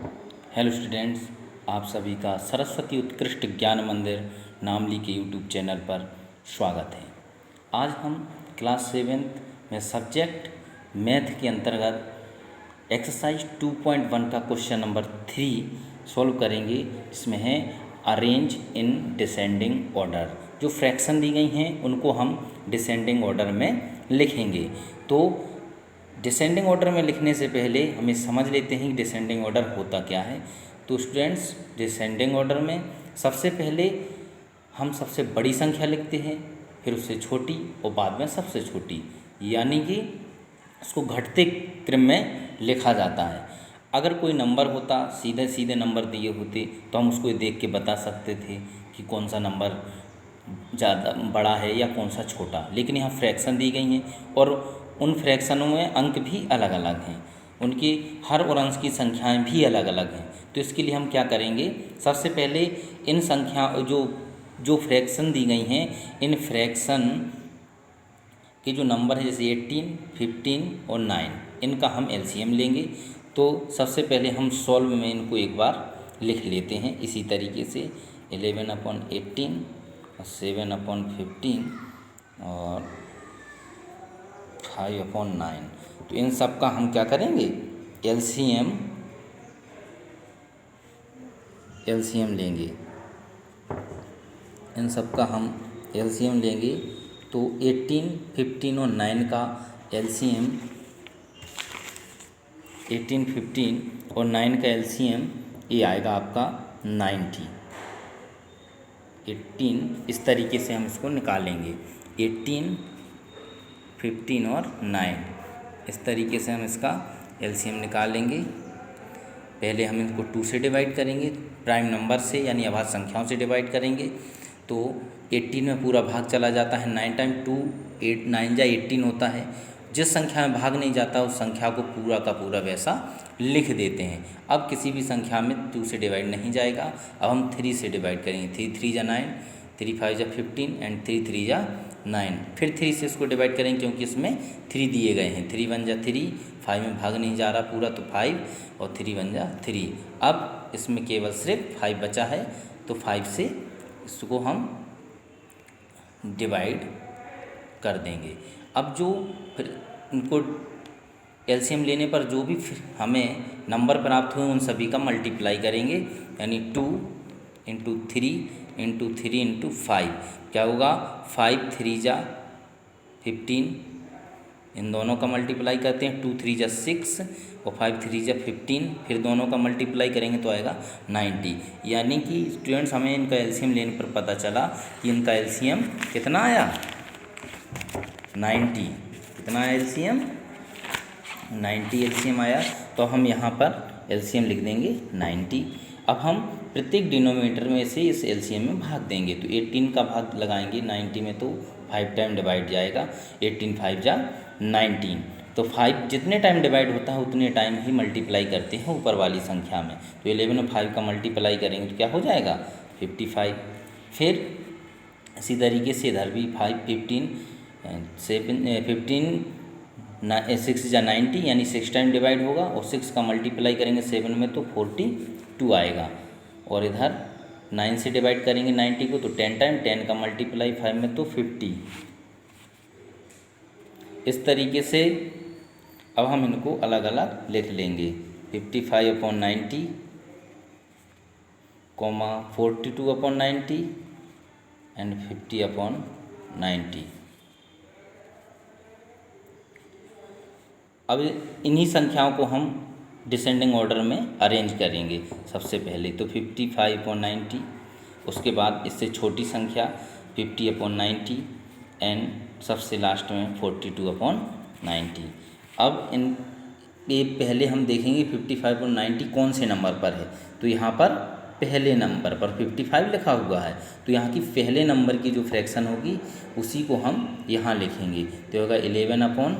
Hello students, आप सभी का सरस्वती उत्कृष्ट ज्ञान मंदिर नामली के यूट्यूब चैनल पर स्वागत है। आज हम क्लास 7th में सब्जेक्ट मैथ के अंतर्गत एक्सरसाइज 2.1 का क्वेश्चन नंबर 3 सॉल्व करेंगे। इसमें है अरेंज इन डिसेंडिंग ऑर्डर। जो फ्रैक्शन दी गई हैं उनको हम डिसेंडिंग ऑर्डर में लिखेंगे। तो डिसेंडिंग ऑर्डर में लिखने से पहले हमें समझ लेते हैं कि डिसेंडिंग ऑर्डर होता क्या है। तो स्टूडेंट्स, डिसेंडिंग ऑर्डर में सबसे पहले हम सबसे बड़ी संख्या लिखते हैं, फिर उससे छोटी और बाद में सबसे छोटी, यानी कि उसको घटते क्रम में लिखा जाता है। अगर कोई नंबर होता, सीधे सीधे नंबर दिए होते, तो हम उसको देख के बता सकते थे कि कौन सा नंबर ज़्यादा बड़ा है या कौन सा छोटा। लेकिन यहाँ फ्रैक्शन दी गई हैं और उन फ्रैक्शनों में अंक भी अलग अलग हैं, उनकी हर और अंश की संख्याएं भी अलग अलग हैं। तो इसके लिए हम क्या करेंगे, सबसे पहले इन संख्या जो जो फ्रैक्शन दी गई हैं, इन फ्रैक्शन के जो नंबर है जैसे 18, 15 और 9, इनका हम एलसीएम लेंगे। तो सबसे पहले हम सॉल्व में इनको एक बार लिख लेते हैं इसी तरीके से 11/18 और 7/15 और 5/9। तो इन सब का हम क्या करेंगे, एलसीएम लेंगे। इन सब का हम एलसीएम लेंगे। तो 18, 15 और 9 का एलसीएम, 18, 15 और 9 का एलसीएम ये आएगा आपका 90। 18 इस तरीके से हम इसको निकालेंगे। 18, 15 और 9 इस तरीके से हम इसका एलसीएम निकालेंगे। पहले हम इनको 2 से डिवाइड करेंगे, प्राइम नंबर से यानी अभाज्य संख्याओं से डिवाइड करेंगे। तो 18 में पूरा भाग चला जाता है, 9 टाइम 2, 8 9 जा 18 होता है। जिस संख्या में भाग नहीं जाता उस संख्या को पूरा का पूरा वैसा लिख देते हैं। अब किसी भी संख्या में 2 से डिवाइड नहीं जाएगा। अब हम 3 से डिवाइड करेंगे। 3 3 जा 9, 3 5 जा 15 एंड 3 3 जा 9। फिर 3 से इसको डिवाइड करेंगे क्योंकि इसमें 3 दिए गए हैं। 3 1 जा 3, 5 में भाग नहीं जा रहा पूरा तो 5 और 3 1 जा 3। अब इसमें केवल सिर्फ 5 बचा है, तो 5 से इसको हम डिवाइड कर देंगे। अब जो फिर इनको एलसीएम लेने पर जो भी हमें नंबर प्राप्त हुए उन सभी का मल्टीप्लाई करेंगे, यानी 2 इंटू 3 इंटू 5 क्या होगा, 5 3 जा 15, इन दोनों का मल्टीप्लाई करते हैं। 2 3 जा 6 और 5 3 जा 15, फिर दोनों का मल्टीप्लाई करेंगे तो आएगा 90। यानी कि स्टूडेंट्स, हमें इनका एलसीएम लेने पर पता चला कि इनका एलसीएम कितना आया, 90। कितना आया एलसीएम, 90 एलसीएम आया। तो हम यहाँ पर एलसीएम लिख देंगे 90। अब हम प्रत्येक डिनोमिनेटर में से इस एलसीएम में भाग देंगे। तो 18 का भाग लगाएंगे 90 में, तो 5 टाइम डिवाइड जाएगा। 18 5 जा 19। तो 5 जितने टाइम डिवाइड होता है उतने टाइम ही मल्टीप्लाई करते हैं ऊपर वाली संख्या में। तो 11 और 5 का मल्टीप्लाई करेंगे तो क्या हो जाएगा, 55। फिर इसी तरीके से इधर भी 5 15 15 6 जा 90, यानी 6 टाइम डिवाइड होगा और 6 का मल्टीप्लाई करेंगे 7 में तो 42 आएगा। और इधर 9 से डिवाइड करेंगे 90 को तो 10 टाइम, 10 का मल्टीप्लाई 5 में तो 50। इस तरीके से अब हम इनको अलग अलग लिख लेंगे। 55/90, 42/90 एंड 50/90। अब इन्हीं संख्याओं को हम डिसेंडिंग ऑर्डर में अरेंज करेंगे। सबसे पहले तो 55/90, उसके बाद इससे छोटी संख्या 50/90 एंड सबसे लास्ट में 42/90। अब इन ये पहले हम देखेंगे 55/90 कौन से नंबर पर है। तो यहाँ पर पहले नंबर पर 55 लिखा हुआ है, तो यहाँ की पहले नंबर की जो फ्रैक्शन होगी उसी को हम यहाँ लिखेंगे। तो होगा 11/18,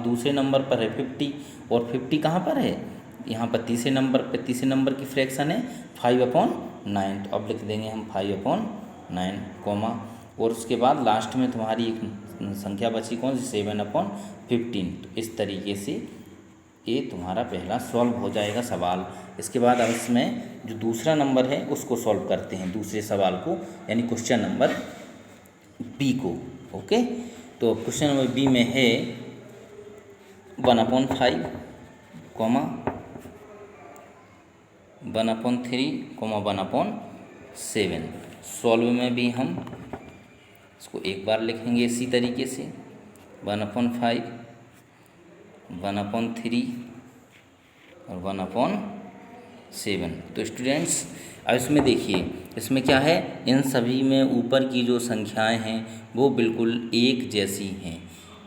दूसरे नंबर पर है 50 और 50 कहाँ पर है, यहाँ पर तीसरे नंबर की फ्रैक्शन है 5/9। तो अब लिख देंगे हम 5/9, और उसके बाद लास्ट में तुम्हारी एक संख्या बची कौन सी, 7/15। तो इस तरीके से ये तुम्हारा पहला सॉल्व हो जाएगा सवाल। इसके बाद अब इसमें जो दूसरा नंबर है उसको सॉल्व करते हैं, दूसरे सवाल को, यानी क्वेश्चन नंबर बी को। ओके, तो क्वेश्चन नंबर बी में है 1/5, 1/3, 1/7। सॉल्व में भी हम इसको एक बार लिखेंगे इसी तरीके से 1/5, 1/3 और 1/7। तो स्टूडेंट्स अब इसमें देखिए, इसमें क्या है, इन सभी में ऊपर की जो संख्याएं हैं वो बिल्कुल एक जैसी हैं,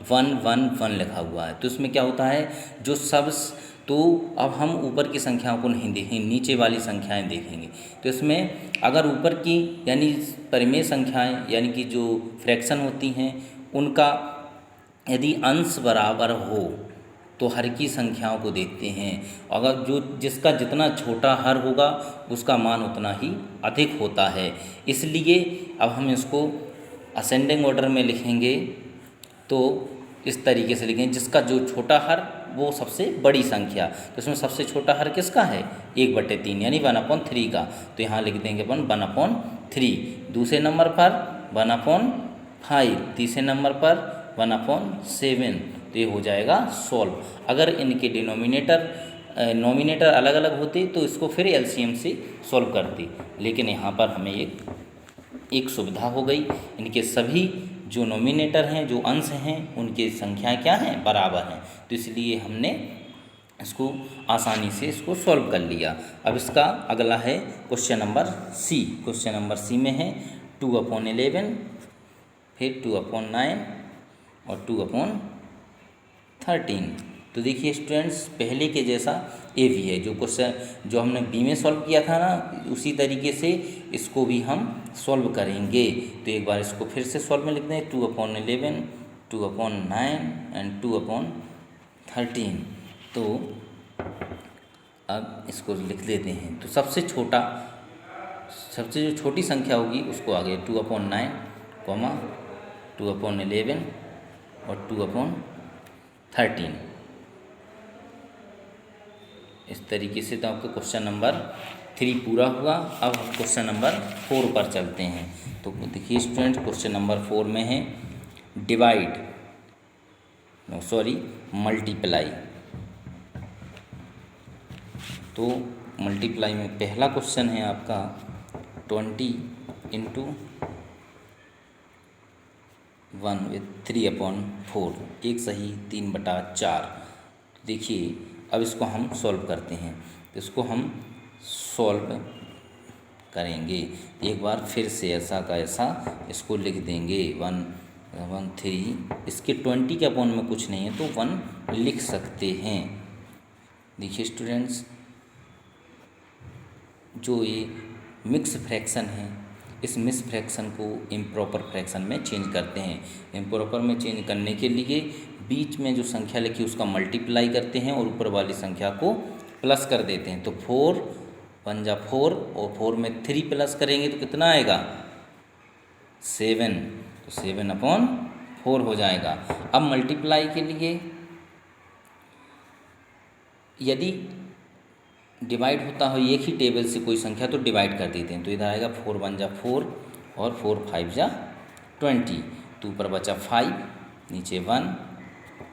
1 1 1 लिखा हुआ है। तो इसमें क्या होता है, जो सब, तो अब हम ऊपर की संख्याओं को नहीं देखेंगे, नीचे वाली संख्याएं देखेंगे। तो इसमें अगर ऊपर की यानी परिमेय संख्याएं यानी कि जो फ्रैक्शन होती हैं उनका यदि अंश बराबर हो तो हर की संख्याओं को देखते हैं। अगर जिसका जितना छोटा हर होगा उसका मान उतना ही अधिक होता है। इसलिए अब हम इसको असेंडिंग ऑर्डर में लिखेंगे, तो इस तरीके से लिखेंगे, जिसका जो छोटा हर वो सबसे बड़ी संख्या। तो इसमें सबसे छोटा हर किसका है, 1/3 यानी 1/3 का। तो यहाँ लिख देंगे अपन 1/3। दूसरे नंबर पर 1/5, तीसरे नंबर पर 1/7। तो ये हो जाएगा सॉल्व। अगर इनके नोमिनेटर अलग अलग होते तो इसको फिर एलसीएम से सॉल्व करते, लेकिन यहाँ पर हमें एक सुविधा हो गई, इनके सभी जो नोमिनेटर हैं, जो अंश हैं, उनकी संख्याएं क्या हैं, बराबर हैं। तो इसलिए हमने इसको आसानी से इसको सॉल्व कर लिया। अब इसका अगला है question number C. Question number C में है 2/11, फिर 2/9 और 2/13। तो देखिए स्टूडेंट्स, पहले के जैसा ये भी है, जो क्वेश्चन जो हमने बी में सॉल्व किया था ना, उसी तरीके से इसको भी हम सॉल्व करेंगे। तो एक बार इसको फिर से सॉल्व में लिखते हैं 2/11, 2/9 एंड 2/13। तो अब इसको लिख देते हैं। तो सबसे जो छोटी संख्या होगी उसको आगे 2/9, 2/11 और 2/13। इस तरीके से तो आपका क्वेश्चन नंबर 3 पूरा हुआ। अब हम क्वेश्चन नंबर 4 पर चलते हैं। तो देखिए स्टूडेंट, क्वेश्चन नंबर 4 में है मल्टीप्लाई। तो मल्टीप्लाई में पहला क्वेश्चन है आपका 20 × 1 with 3/4, एक सही 3/4। देखिए अब इसको हम सॉल्व करते हैं। तो इसको हम सॉल्व करेंगे, एक बार फिर से ऐसा का ऐसा इसको लिख देंगे 1/3। इसके 20 के अपॉन में कुछ नहीं है तो 1 लिख सकते हैं। देखिए स्टूडेंट्स, जो ये मिक्स फ्रैक्शन है, इस मिक्स फ्रैक्शन को इम्प्रॉपर फ्रैक्शन में चेंज करते हैं। इम्प्रॉपर में चेंज करने के लिए बीच में जो संख्या लिखी उसका मल्टीप्लाई करते हैं और ऊपर वाली संख्या को प्लस कर देते हैं। तो 4 1 जा 4 और 4 में 3 प्लस करेंगे तो कितना आएगा, 7। तो 7/4 हो जाएगा। अब मल्टीप्लाई के लिए यदि डिवाइड होता हो एक ही टेबल से कोई संख्या तो डिवाइड कर देते हैं। तो इधर आएगा 4 1 जा 4 और 4 5 जा 20। तो ऊपर बचा 5, नीचे 1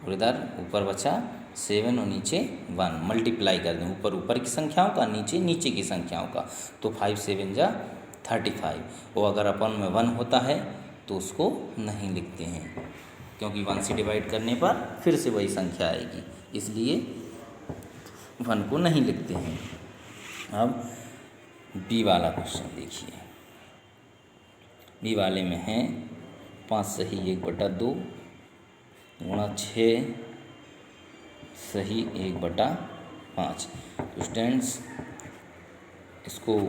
और इधर ऊपर बचा 7 और नीचे 1। मल्टीप्लाई कर दें ऊपर की संख्याओं का, नीचे की संख्याओं का। तो 5 7 जा 35। और अगर अपन में 1 होता है तो उसको नहीं लिखते हैं, क्योंकि 1 से डिवाइड करने पर फिर से वही संख्या आएगी, इसलिए 1 को नहीं लिखते हैं। अब बी वाला क्वेश्चन देखिए। बी वाले में है 5 सही 1/2 गुणा 6 सही 1/5। तो स्टूडेंट्स, इसको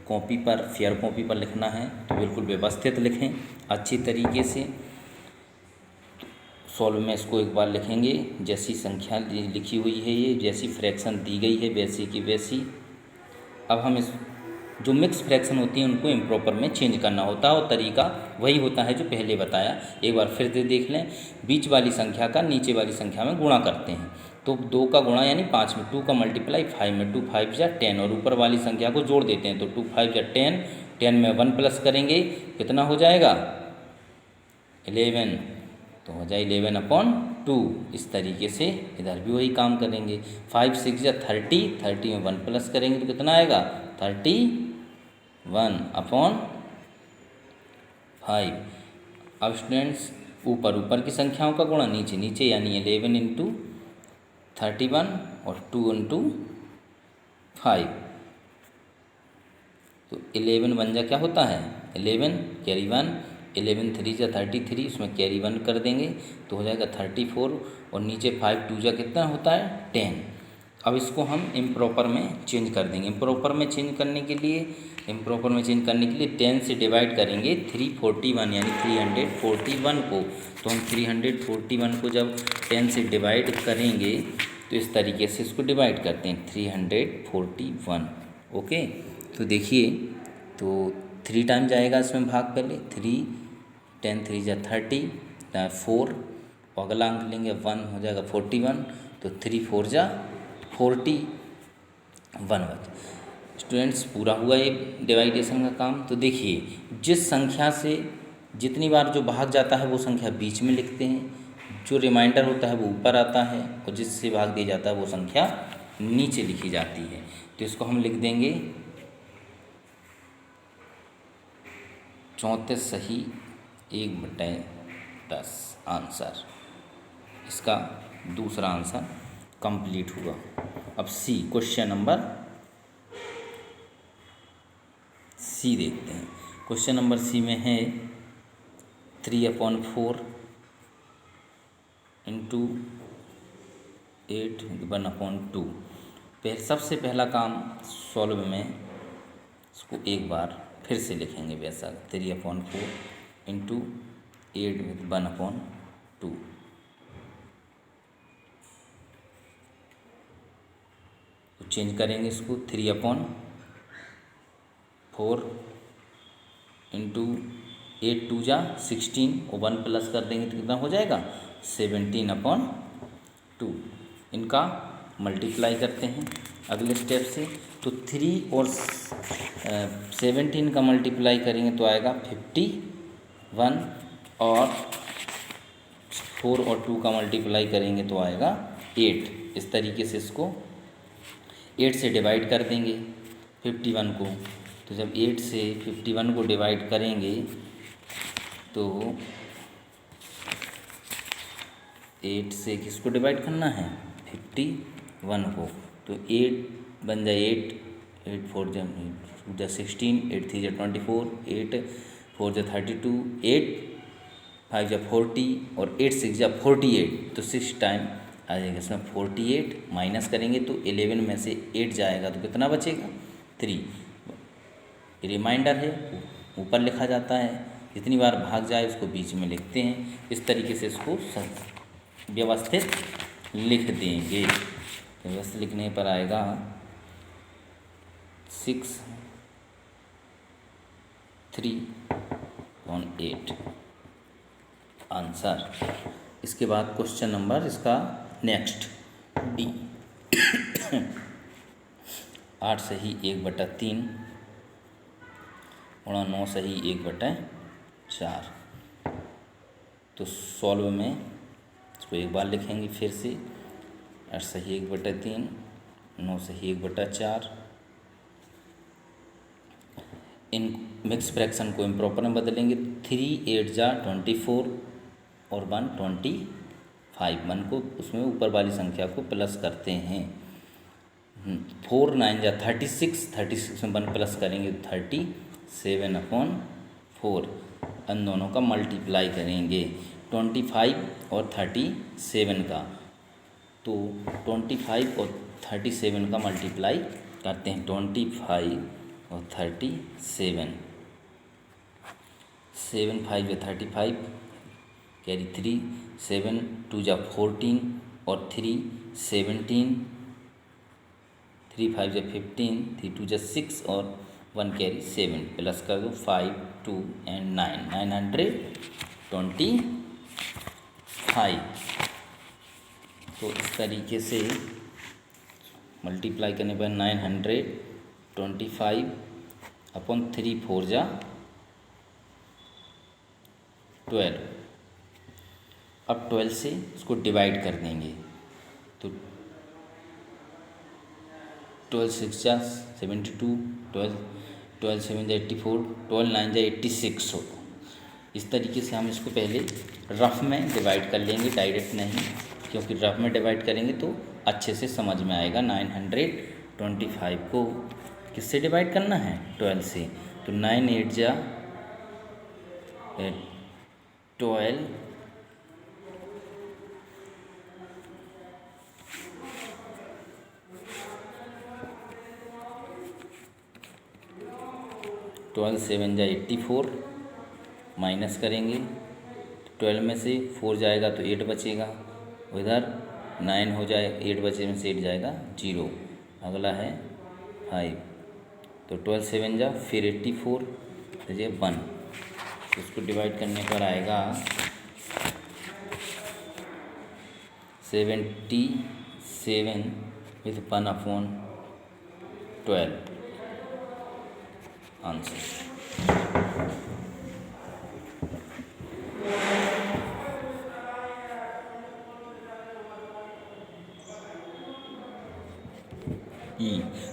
कॉपी पर, फेयर कॉपी पर लिखना है तो बिल्कुल व्यवस्थित लिखें अच्छी तरीके से। सॉल्व में इसको एक बार लिखेंगे, जैसी संख्या लिखी हुई है, ये जैसी फ्रैक्शन दी गई है वैसी की वैसी। अब हम इस जो मिक्स फ्रैक्शन होती हैं उनको इम्प्रॉपर में चेंज करना होता है और तरीका वही होता है जो पहले बताया। एक बार फिर से देख लें, बीच वाली संख्या का नीचे वाली संख्या में गुणा करते हैं। तो 2 का गुणा यानी 5 में, 2 का मल्टीप्लाई 5 में, 2 5 जा 10 और ऊपर वाली संख्या को जोड़ देते हैं तो 2 5 जा 10, 10 में 1 प्लस करेंगे कितना हो जाएगा 11, तो हो जाए 11/2। इस तरीके से इधर भी वही काम करेंगे। 5 6 जा 30, 30 में 1 प्लस करेंगे तो कितना आएगा 31/5। अब स्टूडेंट्स ऊपर ऊपर की संख्याओं का गुणा नीचे नीचे यानी 11 इंटू 31 और 2 इंटू 5, तो 11 बन जा क्या होता है 11 कैरी 1, 11 3 जा 33, उसमें कैरी 1 कर देंगे तो हो जाएगा 34 और नीचे 5 2 जा कितना होता है 10। अब इसको हम इम्प्रॉपर में चेंज कर देंगे। इम्प्रॉपर में चेंज करने के लिए 10 से डिवाइड करेंगे 341 यानी 341 को, तो हम 341 को जब 10 से डिवाइड करेंगे तो इस तरीके से इसको डिवाइड करते हैं 341। ओके, तो देखिए तो 3 टाइम जाएगा इसमें भाग, पहले 3 10 3 जा 30 4 और अगला अंक लेंगे 1 हो जाएगा 41, तो 3 4 जा 41। स्टूडेंट्स पूरा हुआ ये डिवाइडेशन का काम। तो देखिए जिस संख्या से जितनी बार जो भाग जाता है वो संख्या बीच में लिखते हैं, जो रिमाइंडर होता है वो ऊपर आता है और जिससे भाग दिया जाता है वो संख्या नीचे लिखी जाती है। तो इसको हम लिख देंगे 34 सही 1/10 आंसर। इसका दूसरा आंसर कंप्लीट हुआ। अब सी, क्वेश्चन नंबर सी देखते हैं। क्वेश्चन नंबर सी में है 3/4 इंटू 8 1/2। सबसे पहला काम सॉल्व में इसको एक बार फिर से लिखेंगे वैसा 3/4 इंटू 8 1/2। तो चेंज करेंगे इसको 3/4 इंटू 8 2 जा 16 और 1 प्लस कर देंगे तो कितना हो जाएगा 17/2। इनका मल्टीप्लाई करते हैं अगले स्टेप से। तो 3 और 17 का मल्टीप्लाई करेंगे तो आएगा 51 और 4 और 2 का मल्टीप्लाई करेंगे तो आएगा 8। इस तरीके से इसको 8 से डिवाइड कर देंगे 51 को। तो जब 8 से 51 को डिवाइड करेंगे तो 8 से किसको डिवाइड करना है 51 को। तो 8 बन जाए 8 4 जा 16, 8 3 जा 24, 8 4 जा 32, 8 5 जा 40 और 8 6 जा 48। तो 6 टाइम आ जाएगा इसमें 48, माइनस करेंगे तो 11 में से 8 जाएगा तो कितना बचेगा 3। रिमाइंडर है ऊपर लिखा जाता है, जितनी बार भाग जाए उसको बीच में लिखते हैं। इस तरीके से इसको व्यवस्थित लिख देंगे। व्यवस्थित लिखने पर आएगा 6/3/8 आंसर। इसके बाद क्वेश्चन नंबर इसका नेक्स्ट डी 8 सही 1/3 गुणा 9 सही 1/4। तो सॉल्व में इसको एक बार लिखेंगे फिर से 8 सही 1/3 9 सही 1/4। इन मिक्स फ्रैक्शन को इम्प्रॉपर में बदलेंगे 3 8 जा 24 और 1 25। 1 को उसमें ऊपर वाली संख्या को प्लस करते हैं। 4 9 जा 36, 36 में 1 प्लस करेंगे 37/4। इन दोनों का मल्टीप्लाई करेंगे 25 और 37 का। तो 25 और 37 का मल्टीप्लाई करते हैं 25 और 37। 7 5 जा 35 कैरी 3, 7 2 जा 14 और 3 17, 3 5 जा 15, 3 2 जा 6 और 1 कैरी 7 प्लस कर दो 5 2 एंड 9 925। तो इस तरीके से मल्टीप्लाई करने पर 925 अपॉन 3 4 जा 12। अब 12 से इसको डिवाइड कर देंगे तो 12 6 जा 72, 12 7 जा 84, 12 9 जा 86 हो। इस तरीके से हम इसको पहले रफ में डिवाइड कर लेंगे, डायरेक्ट नहीं, क्योंकि रफ में डिवाइड करेंगे तो अच्छे से समझ में आएगा। 925 को किससे डिवाइड करना है? 12 से। तो 9 8 जा 12, 12 7 जा 84, माइनस करेंगे 12 में से 4 जाएगा तो 8 बचेगा, उधर 9 हो जाए, 8 बचे में से 8 जाएगा 0, अगला है 5, तो 12 7 जा फिर 84 तो ये 1, तो इसको डिवाइड करने पर आएगा 77 with 1 upon 12 answer.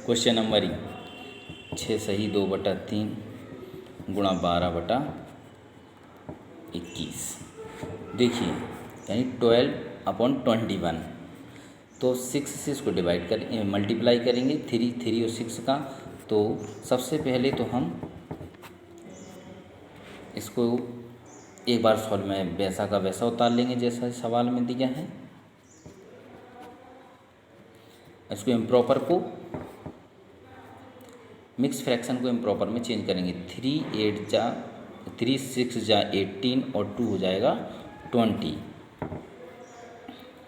Question number 6 सही 2/3 गुणा 12/21। देखिए यानी 12 अपॉन 21, तो 6 से इसको डिवाइड कर मल्टीप्लाई करेंगे 3 और 6 का। तो सबसे पहले तो हम इसको एक बार सॉल्व में वैसा का वैसा उतार लेंगे जैसा सवाल में दिया है। इसको इम्प्रॉपर को मिक्स फ्रैक्शन को इम्प्रॉपर में चेंज करेंगे। 3 6 जा 18 और 2 हो जाएगा 20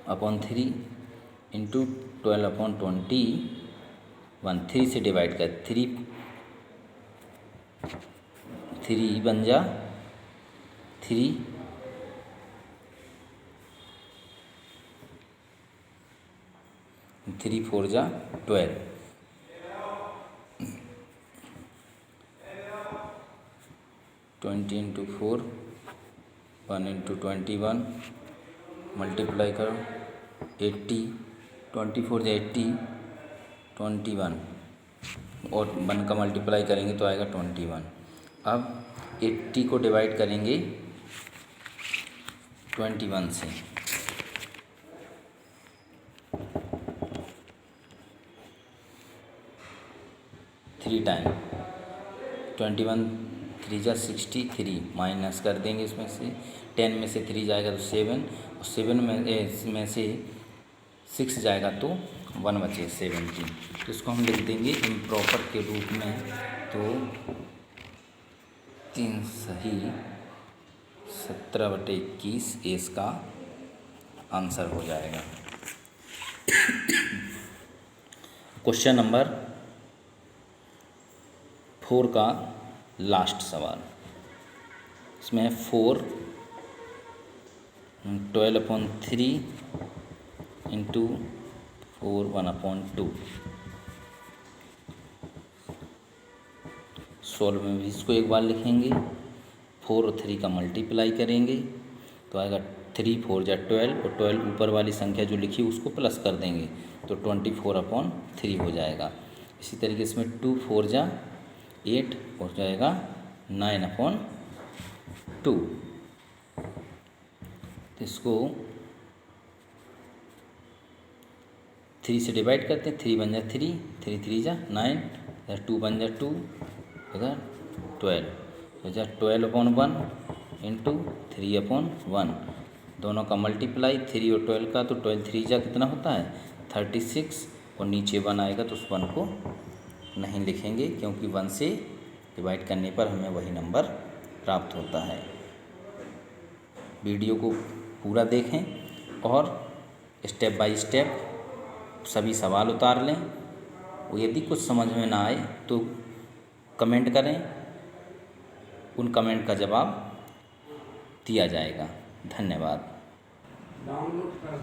अपॉन 3 इंटू 12 अपॉन 21। 3 से डिवाइड कर 3 बन जा 3, 3 4 जा 12, 20 इंटू 4 1 इंटू 21 मल्टीप्लाई करो 80, 24 जा 80 21 और 1 का मल्टीप्लाई करेंगे तो आएगा 21। अब 80 को डिवाइड करेंगे 21 से, थ्री टाइम 21 3 जा 63, माइनस कर देंगे इसमें से 10 में से 3 जाएगा तो 7 और 7 में से 6 जाएगा तो 1 बचे 17। तो इसको हम लिख देंगे इम्प्रॉपर के रूप में। तो 3 सही 17/21 इसका आंसर हो जाएगा। क्वेश्चन नंबर 4 का लास्ट सवाल, इसमें है 4 12/3 इंटू 4 1/2। सॉल्व में भी इसको एक बार लिखेंगे, 4 और 3 का मल्टीप्लाई करेंगे तो आएगा 3 4 जा 12 और 12 ऊपर वाली संख्या जो लिखी उसको प्लस कर देंगे तो 24/3 हो जाएगा। इसी तरीके से इसमें 2 4 जा 8 हो जाएगा 9/2। तो इसको 3 से डिवाइड करते हैं, 3 बन जा 3, 3 3 जा 9, 2 बन जा 2, इधर 12 हो जा 12/1 इंटू 3/1, दोनों का मल्टीप्लाई 3 और 12 का, तो 12 3 जा कितना होता है 36 और नीचे 1 आएगा तो उस 1 को नहीं लिखेंगे क्योंकि 1 से डिवाइड करने पर हमें वही नंबर प्राप्त होता है। वीडियो को पूरा देखें और स्टेप बाय स्टेप सभी सवाल उतार लें। और यदि कुछ समझ में ना आए तो कमेंट करें, उन कमेंट का जवाब दिया जाएगा। धन्यवाद।